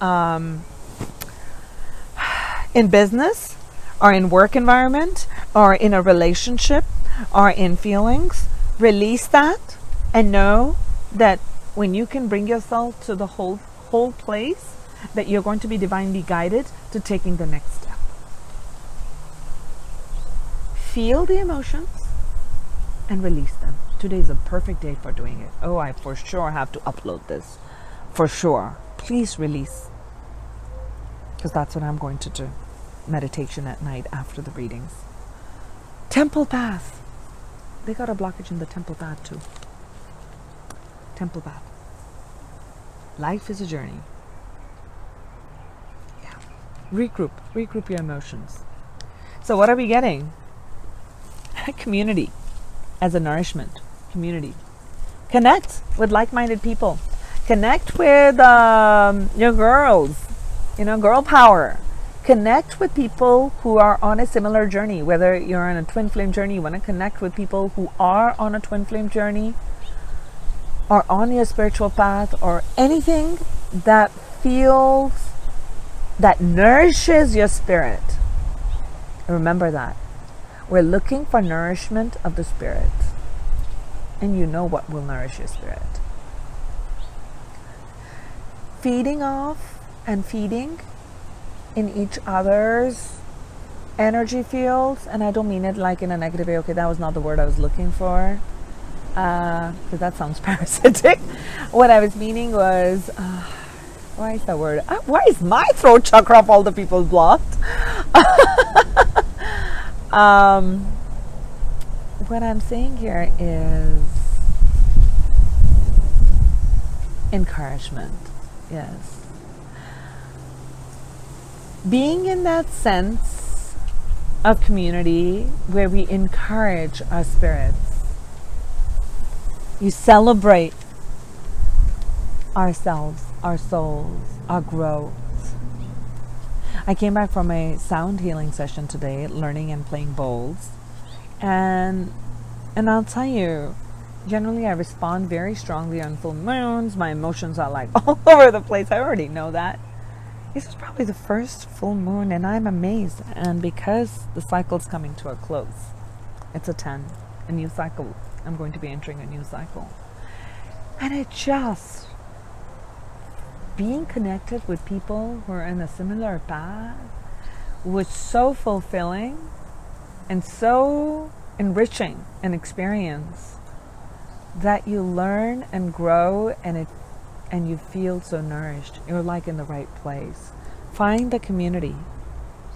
business, or in work environment, or in a relationship, or in feelings, release that and know that when you can bring yourself to the whole place, that you're going to be divinely guided to taking the next step. Feel the emotions and release them. Today is a perfect day for doing it. I for sure have to upload this. For sure. Please release. Because that's what I'm going to do. Meditation at night after the readings. Temple path. They got a blockage in the temple path too. Temple path. Life is a journey. Yeah. Regroup your emotions. So what are we getting? Community as a nourishment. Community. Connect with like-minded people. Connect with your girls. Girl power. Connect with people who are on a similar journey. Whether you're on a twin flame journey, you want to connect with people who are on a twin flame journey, or on your spiritual path, or anything that nourishes your spirit. Remember that. We're looking for nourishment of the spirit. and you know what will nourish your spirit. Feeding off and feeding in each other's energy fields, and I don't mean it like in a negative way. Okay, that was not the word I was looking for, because that sounds parasitic. What I was meaning was, why is that word? Why is my throat chakra of all the people blocked? What I'm saying here is encouragement. Yes. Being in that sense of community where we encourage our spirits. You celebrate ourselves, our souls, our growth. I came back from a sound healing session today, learning and playing bowls. And I'll tell you, generally I respond very strongly on full moons. My emotions are like all over the place. I already know that. This is probably the first full moon, and I'm amazed. And because the cycle's coming to a close, it's a 10, a new cycle. I'm going to be entering a new cycle. And it just, being connected with people who are in a similar path was so fulfilling and so enriching an experience that you learn and grow, and you feel so nourished. You're like in the right place. Find the community.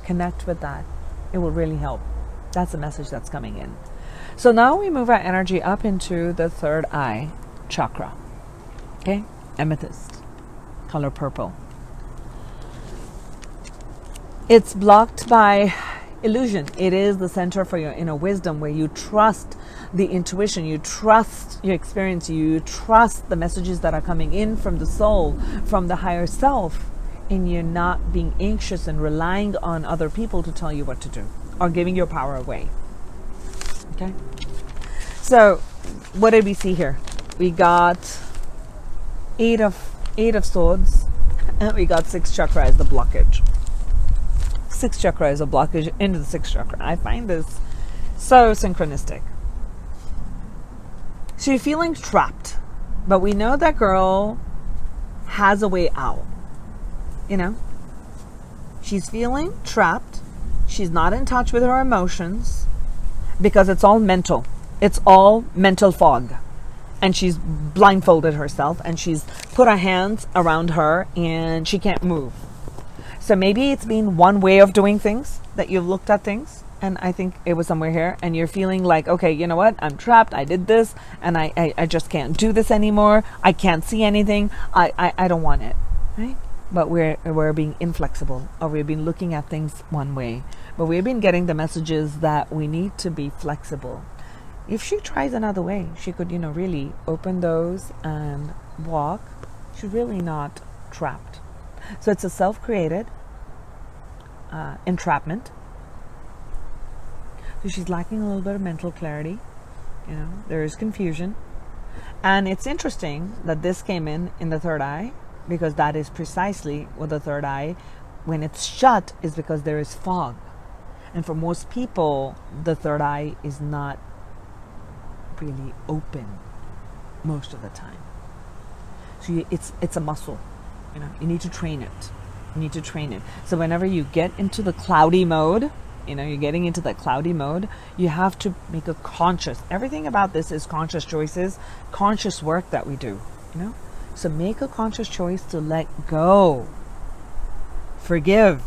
Connect with that. It will really help. That's the message that's coming in. So now we move our energy up into the third eye chakra. Okay? Amethyst. Color purple. It's blocked by illusion. It is the center for your inner wisdom, where you trust the intuition, you trust your experience, you trust the messages that are coming in from the soul, from the higher self, and you're not being anxious and relying on other people to tell you what to do or giving your power away. Okay? So, what did we see here? We got eight of swords, and we got 6 chakra as the blockage. 6 chakra is a blockage into the 6th chakra. I find this so synchronistic. So you're feeling trapped, but we know that girl has a way out. You know, she's feeling trapped. She's not in touch with her emotions because it's all mental. It's all mental fog. And she's blindfolded herself, and she's put her hands around her, and she can't move. So maybe it's been one way of doing things that you've looked at things, and I think it was somewhere here, and you're feeling like, okay, you know what? I'm trapped. I did this, and I just can't do this anymore. I can't see anything. I don't want it, right? But we're being inflexible, or we've been looking at things one way. But we've been getting the messages that we need to be flexible. If she tries another way, she could, really open those and walk. She's really not trapped. So it's a self-created entrapment. So she's lacking a little bit of mental clarity. There is confusion. And it's interesting that this came in the third eye, because that is precisely what the third eye, when it's shut, is because there is fog. And for most people, the third eye is not really open most of the time. So it's a muscle. You need to train it. So whenever you get into the cloudy mode, you're getting into that cloudy mode, you have to make a conscious. Everything about this is conscious choices, conscious work that we do. So make a conscious choice to let go, forgive,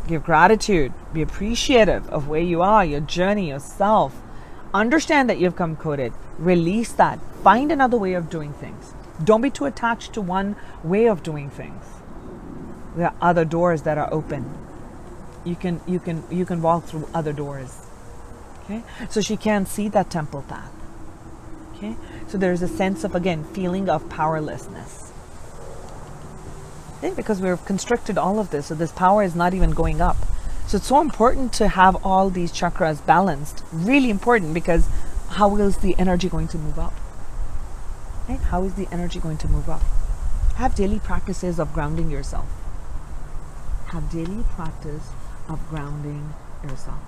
give gratitude, be appreciative of where you are, your journey, yourself. Understand that you've come coded. Release that. Find another way of doing things. Don't be too attached to one way of doing things. There are other doors that are open. You can walk through other doors. Okay? So she can't see that temple path. Okay? So there's a sense of, again, feeling of powerlessness. Okay? Because we've constricted all of this, so this power is not even going up. So it's so important to have all these chakras balanced. Really important, because how is the energy going to move up? Okay? How is the energy going to move up? Have daily practices of grounding yourself. Have daily practice of grounding yourself.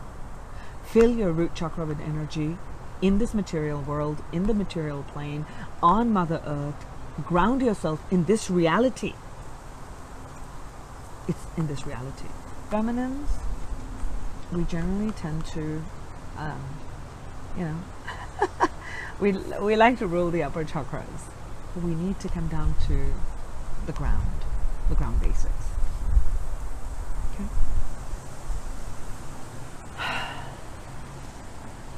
Fill your root chakra with energy. in this material world, in the material plane, on Mother Earth. Ground yourself in this reality. It's in this reality. Feminines, we generally tend to, we like to rule the upper chakras, but we need to come down to the ground basics. Okay.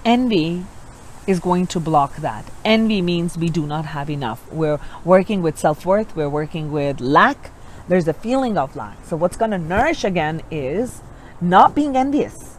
Envy is going to block that. Envy means we do not have enough. We're working with self-worth. We're working with lack. There's a feeling of lack. So what's going to nourish again is not being envious.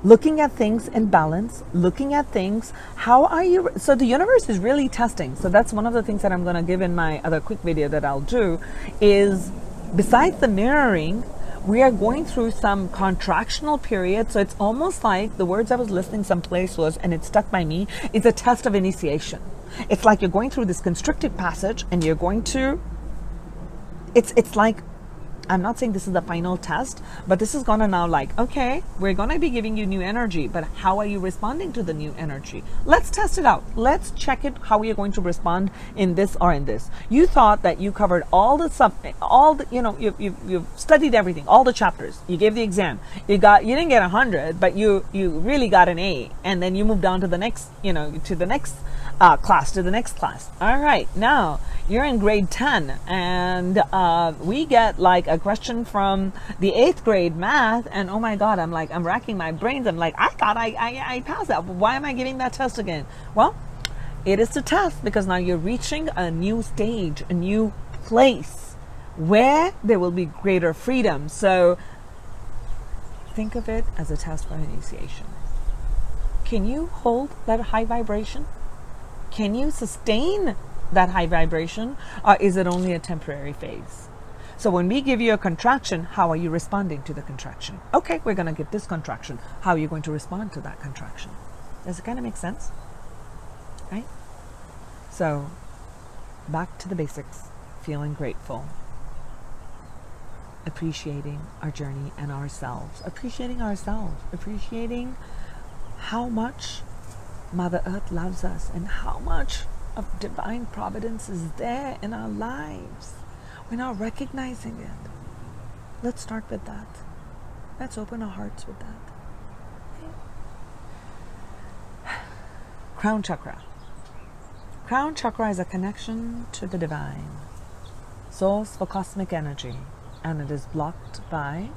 Looking at things in balance, looking at things, how are you? So the universe is really testing. So that's one of the things that I'm going to give in my other quick video that I'll do is, besides the mirroring, we are going through some contractional period. So it's almost like the words I was listening someplace was, and it stuck by me, it's a test of initiation. It's like you're going through this constricted passage and you're going to, it's like, I'm not saying this is the final test, but this is gonna now like, okay, we're gonna be giving you new energy, but how are you responding to the new energy? Let's test it out. Let's check it, how you're going to respond in this or in this. You thought that you covered you've studied everything, all the chapters. You gave the exam. You didn't get 100, but you really got an A, and then you moved on to the next, to the next class. All right, now you're in grade 10, and we get like a question from the 8th grade math, and oh my God, I'm racking my brains. I'm like, I thought I passed that. Why am I giving that test again? Well, it is to test, because now you're reaching a new stage, a new place where there will be greater freedom. So think of it as a test for initiation. Can you hold that high vibration? Can you sustain that high vibration, or is it only a temporary phase? So when we give you a contraction, how are you responding to the contraction? Okay, we're going to get this contraction. How are you going to respond to that contraction? Does it kind of make sense? Right? So back to the basics, feeling grateful, appreciating our journey and ourselves, appreciating how much Mother Earth loves us and how much of divine providence is there in our lives. We're not recognizing it. Let's start with that. Let's open our hearts with that. Crown chakra. Crown chakra is a connection to the divine, source for cosmic energy, and it is blocked by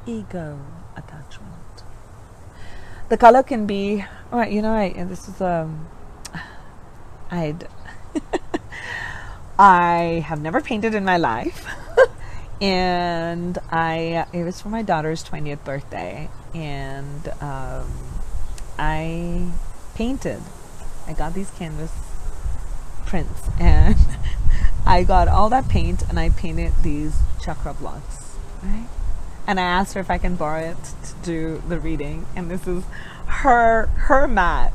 ego attachment. The color can be, I have never painted in my life, and it was for my daughter's 20th birthday, and I painted. I got these canvas prints, and I got all that paint, and I painted these chakra blocks, right? And I asked her if I can borrow it to do the reading, and this is her mat.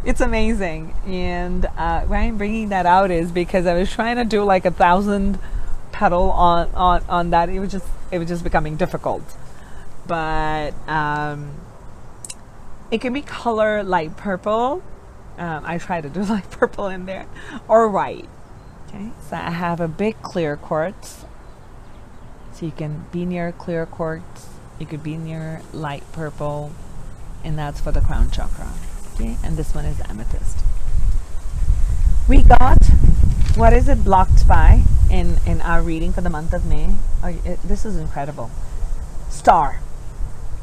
It's amazing. And why I'm bringing that out is because I was trying to do like 1,000 petal on that. It was just becoming difficult. But it can be color light purple. I try to do light purple in there, or white. Okay. So I have a big clear quartz. So you can be near clear quartz. You could be near light purple, and that's for the crown chakra. Okay, and this one is amethyst. We got, what is it blocked by in our reading for the month of May? This is incredible. Star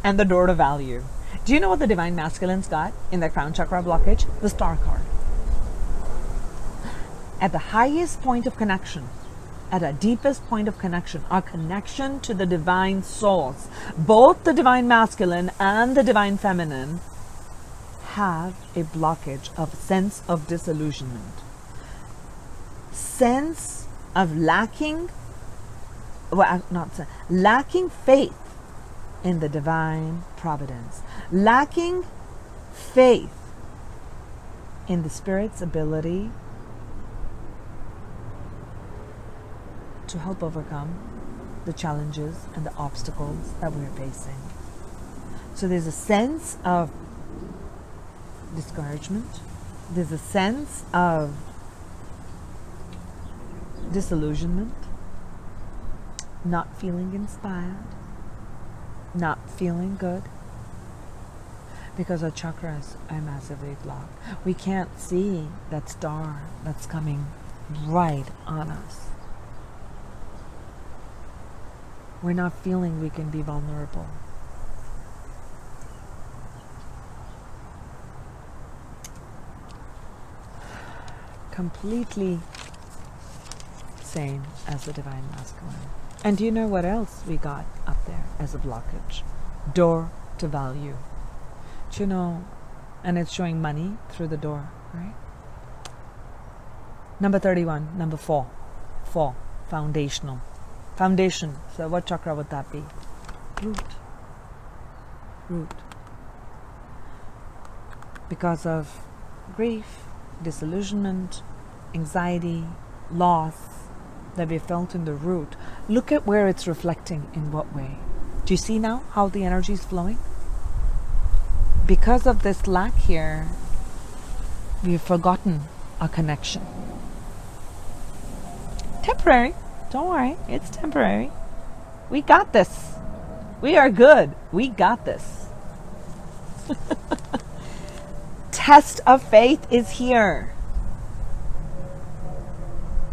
and the door to value. Do you know what the divine masculines got in their crown chakra blockage? The star card. At the highest point of connection, at a deepest point of connection, our connection to the divine source, both the divine masculine and the divine feminine have a blockage of sense of disillusionment, sense of lacking faith in the divine providence, lacking faith in the Spirit's ability to help overcome the challenges and the obstacles that we're facing. So there's a sense of discouragement. There's a sense of disillusionment, not feeling inspired, not feeling good, because our chakras are massively blocked. We can't see that star that's coming right on us. We're not feeling we can be vulnerable. Completely same as the divine masculine. And do you know what else we got up there as a blockage? Door to value. Do you know, and it's showing money through the door, right? Number 31, number 4. 4, foundational. Foundation. So what chakra would that be? Root. Root. Because of grief, disillusionment, anxiety, loss that we felt in the root. Look at where it's reflecting in what way. Do you see now how the energy is flowing? Because of this lack here, we've forgotten our connection. Temporary. Don't worry, it's temporary. We got this. We are good. We got this. Test of faith is here.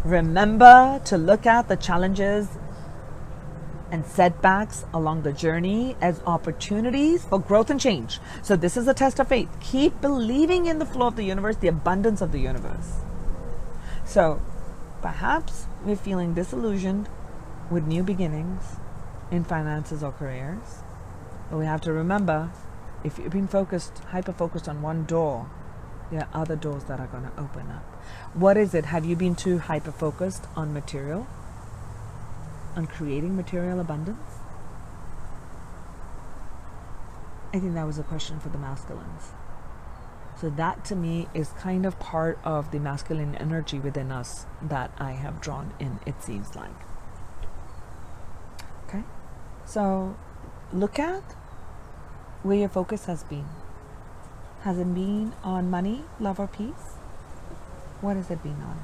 Remember to look at the challenges and setbacks along the journey as opportunities for growth and change. So this is a test of faith. Keep believing in the flow of the universe, the abundance of the universe. So perhaps we're feeling disillusioned with new beginnings in finances or careers. But we have to remember, if you've been hyper-focused on one door, there are other doors that are going to open up. What is it? Have you been too hyper-focused on material? On creating material abundance? I think that was a question for the masculines. So that to me is kind of part of the masculine energy within us that I have drawn in, it seems like. Okay? So look at where your focus has been. Has it been on money, love, or peace? What has it been on?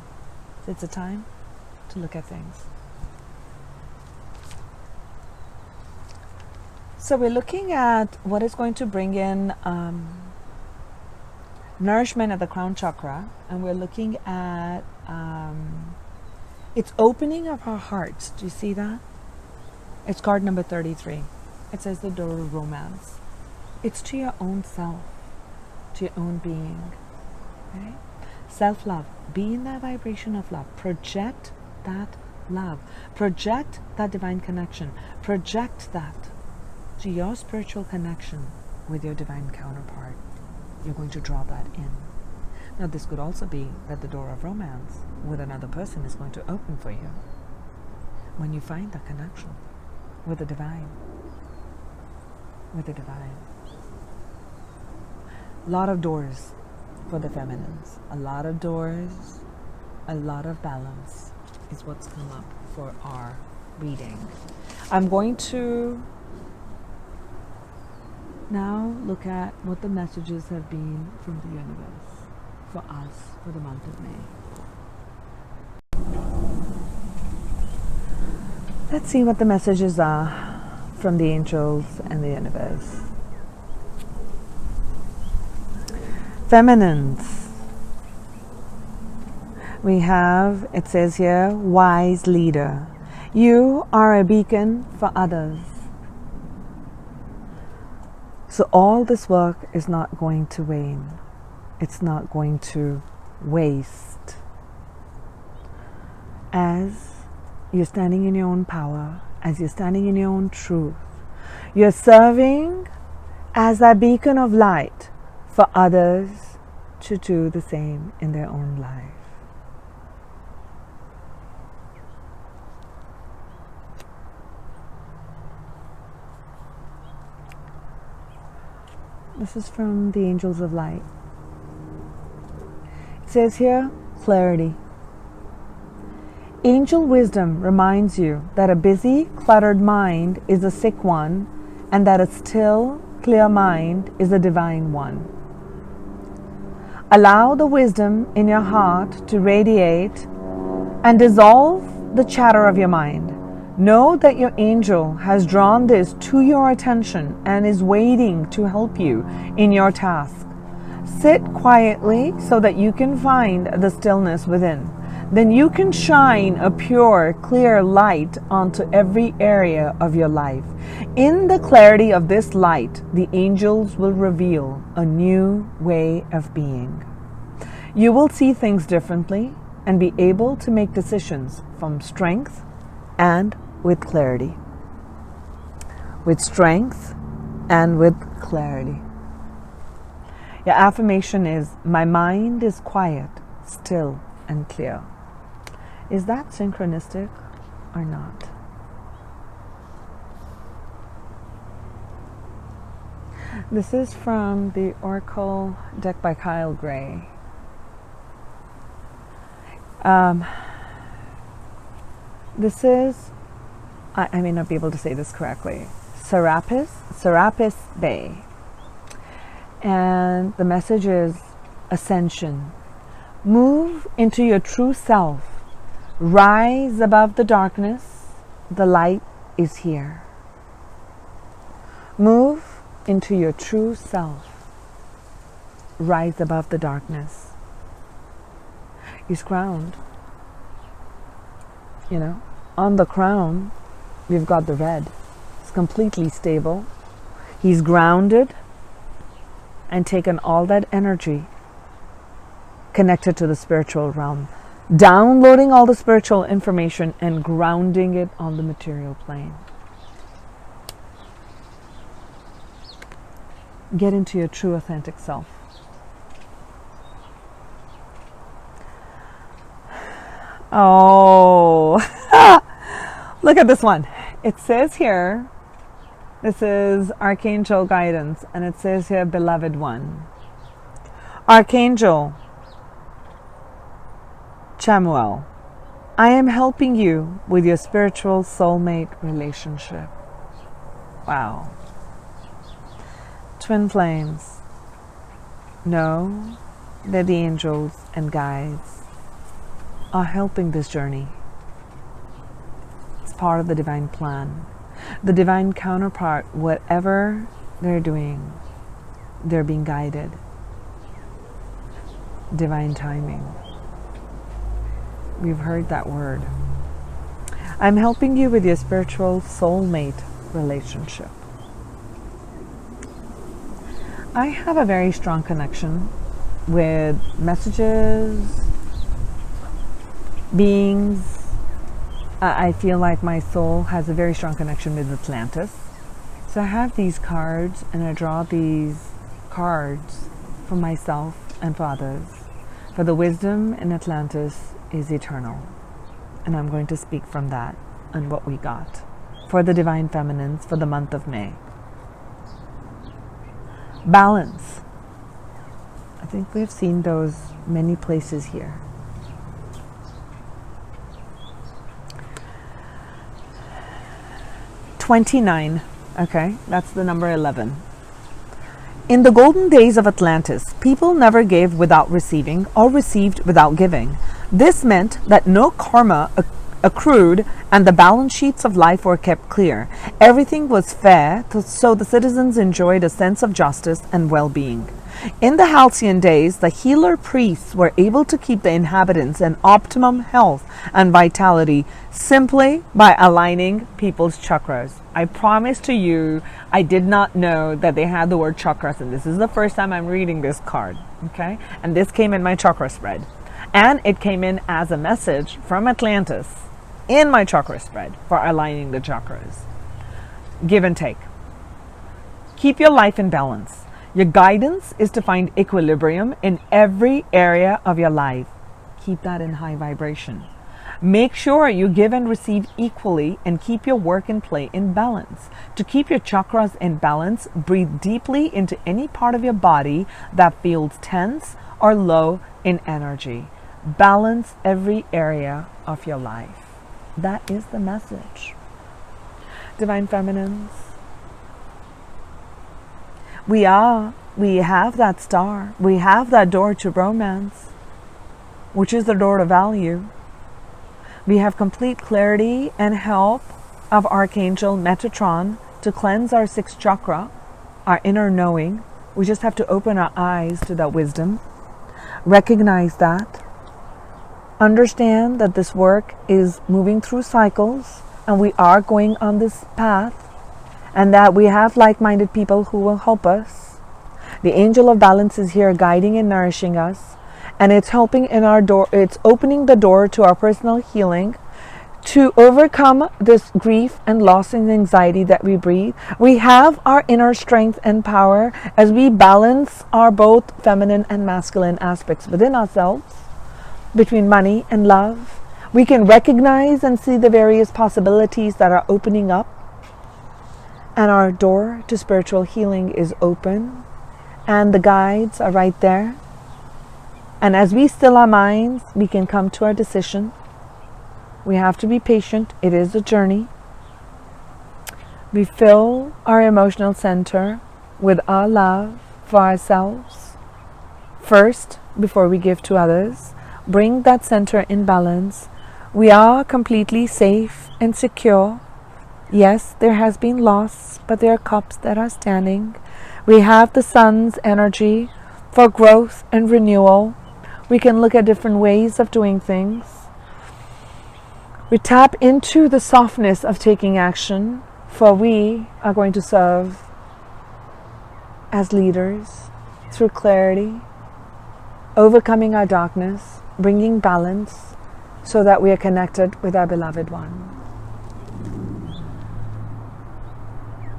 So it's a time to look at things. So we're looking at what is going to bring in nourishment at the crown chakra, and we're looking at it's opening of our hearts. Do you see that? It's card number 33. It says the door of romance. It's to your own self, to your own being. Right? Self-love. Be in that vibration of love. Project that love. Project that divine connection. Project that to your spiritual connection with your divine counterpart. You're going to draw that in. Now this could also be that the door of romance with another person is going to open for you when you find that connection with the divine. With the divine. A lot of doors for the feminines. A lot of doors, a lot of balance is what's come up for our reading. I'm going to now look at what the messages have been from the universe for us for the month of May. Let's see what the messages are from the angels and the universe. Feminines. We have, it says here, wise leader. You are a beacon for others. So all this work is not going to wane. It's not going to waste. As you're standing in your own power, as you're standing in your own truth, you're serving as that beacon of light for others to do the same in their own life. This is from the Angels of Light. It says here, clarity. Angel wisdom reminds you that a busy, cluttered mind is a sick one, and that a still, clear mind is a divine one. Allow the wisdom in your heart to radiate and dissolve the chatter of your mind. Know that your angel has drawn this to your attention and is waiting to help you in your task. Sit quietly so that you can find the stillness within. Then you can shine a pure, clear light onto every area of your life. In the clarity of this light, the angels will reveal a new way of being. You will see things differently and be able to make decisions from strength and with clarity. With strength and with clarity. Your affirmation is, my mind is quiet, still, and clear. Is that synchronistic or not? This is from the Oracle deck by Kyle Gray. This is, I may not be able to say this correctly, Serapis Bay. And the message is ascension. Move into your true self. Rise above the darkness. The light is here. Move into your true self. Rise above the darkness. He's crowned. You know, on the crown, we've got the red. It's completely stable. He's grounded and taken all that energy connected to the spiritual realm, downloading all the spiritual information and grounding it on the material plane. Get into your true authentic self. Oh, look at this one. It says here, this is Archangel guidance, and it says here, beloved one. Archangel Chamuel, I am helping you with your spiritual soulmate relationship. Wow. Twin flames. Know that the angels and guides are helping this journey. It's part of the divine plan. The divine counterpart, whatever they're doing, they're being guided. Divine timing. We've heard that word. I'm helping you with your spiritual soulmate relationship. I have a very strong connection with messages, beings. I feel like my soul has a very strong connection with Atlantis. So I have these cards and I draw these cards for myself and for others. For the wisdom in Atlantis is eternal. And I'm going to speak from that and what we got for the Divine Feminines for the month of May. Balance. I think we've seen those many places here. $29. Okay, that's the number 11. In the golden days of Atlantis, people never gave without receiving or received without giving. This meant that no karma accrued and the balance sheets of life were kept clear. Everything was fair, so the citizens enjoyed a sense of justice and well-being. In the halcyon days, the healer priests were able to keep the inhabitants in optimum health and vitality simply by aligning people's chakras. I promise to you, I did not know that they had the word chakras, and this is the first time I'm reading this card, okay? And this came in my chakra spread. And it came in as a message from Atlantis in my chakra spread for aligning the chakras. Give and take. Keep your life in balance. Your guidance is to find equilibrium in every area of your life. Keep that in high vibration. Make sure you give and receive equally and keep your work and play in balance. To keep your chakras in balance, breathe deeply into any part of your body that feels tense or low in energy. Balance every area of your life. That is the message. Divine Feminines, we are we have that star. We have that door to romance, which is the door to value. We have complete clarity and help of Archangel Metatron to cleanse our sixth chakra, our inner knowing. We just have to open our eyes to that wisdom, recognize that, understand that this work is moving through cycles and we are going on this path, and that we have like-minded people who will help us. The angel of balance is here guiding and nourishing us, and it's helping in our door. It's opening the door to our personal healing, to overcome this grief and loss and anxiety that we breathe. We have our inner strength and power as we balance our both feminine and masculine aspects within ourselves, between money and love. We can recognize and see the various possibilities that are opening up, and our door to spiritual healing is open, and the guides are right there. And as we still our minds, we can come to our decision. We have to be patient. It is a journey. We fill our emotional center with our love for ourselves first before we give to others. Bring that center in balance. We are completely safe and secure. Yes, there has been loss, but there are cups that are standing. We have the sun's energy for growth and renewal. We can look at different ways of doing things. We tap into the softness of taking action, for we are going to serve as leaders through clarity, overcoming our darkness, bringing balance so that we are connected with our beloved one.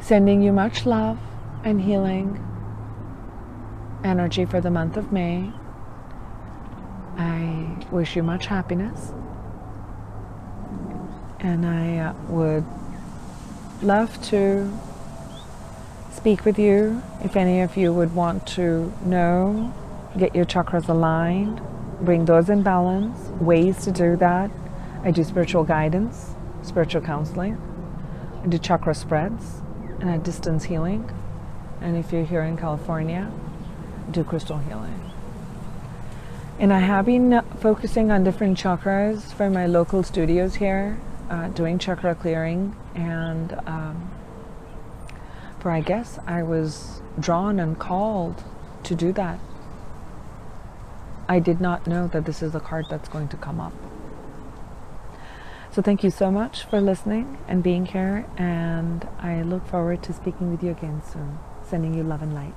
Sending you much love and healing energy for the month of May. I wish you much happiness. And I would love to speak with you if any of you would want to know, get your chakras aligned, bring those in balance, ways to do that. I do spiritual guidance, spiritual counseling. I do chakra spreads and I distance healing. And if you're here in California, I do crystal healing. And I have been focusing on different chakras for my local studios here. Doing chakra clearing, and for I guess I was drawn and called to do that. I did not know that this is the card that's going to come up. So thank you so much for listening and being here, and I look forward to speaking with you again soon. Sending you love and light.